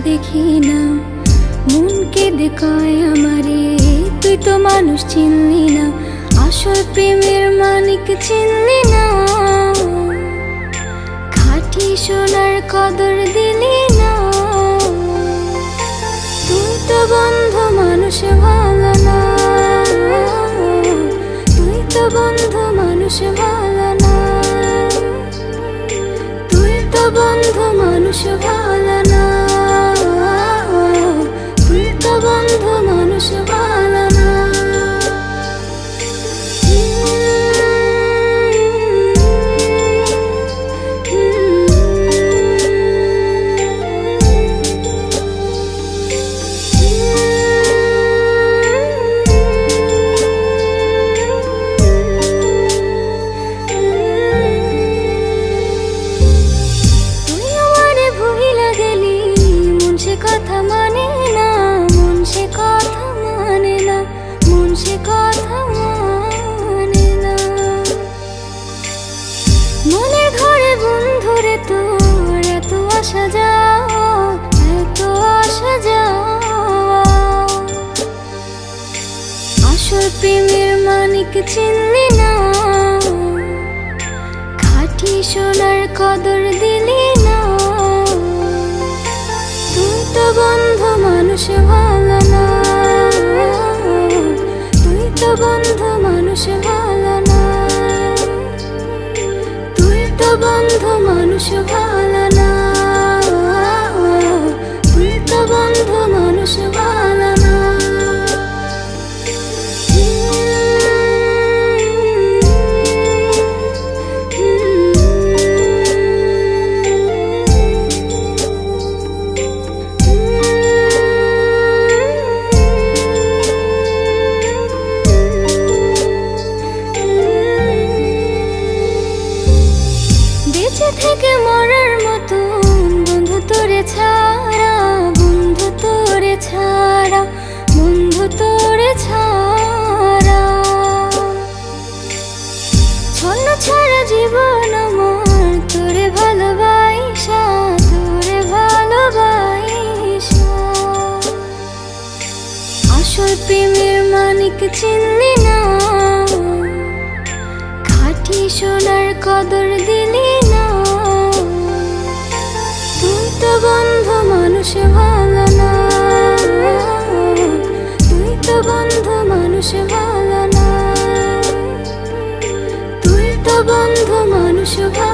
দেখি না, মন কেঁদে কয় আমারে তুই তো মানুষ চিনলি না, আসল প্রেমের মানিক চিনলি না, খাঁটি সোনার কদর দিলি না। তুই তো বন্ধু মানুষ ভালো না, তুই তো বন্ধু মানুষ ভালো না, তুই তো বন্ধু মানুষ ভালো না, তুই তো বন্ধু মানুষ ভালো না। কথা মানে না, মন সে কথা মানে না, মন সে কথা মানে না। মনের ঘরে বন্ধুরে তোর এত আসা যাওয়া, এত আসা যাওয়া, আসল প্রেমের মানিক চিনলি না, খাঁটি সোনার কদর দিলি না। তুই তো বন্ধু মানুষ ভালো না, তুই তো বন্ধু মানুষ ভালো না, তুই তো বন্ধু মানুষ ভালো না, তুই তো বন্ধু মানুষ ভালো না। বেঁচে থেকে মরার মতন বন্ধু তোরে ছাড়া, বন্ধু তোরে ছাড়া, বন্ধু তোরে ছাড়া, ছন্ন ছাড়া জীবন আমার তোরে ভালোবাসা, তোরে ভালোবাসা, আসল প্রেমের মানিক চিনলি না, খাঁটি সোনার কদর দিলি না। তুই তো বন্ধু মানুষ ভালো না, তুই তো বন্ধু মানুষ ভালো না, তুই তো বন্ধু মানুষ ভালো।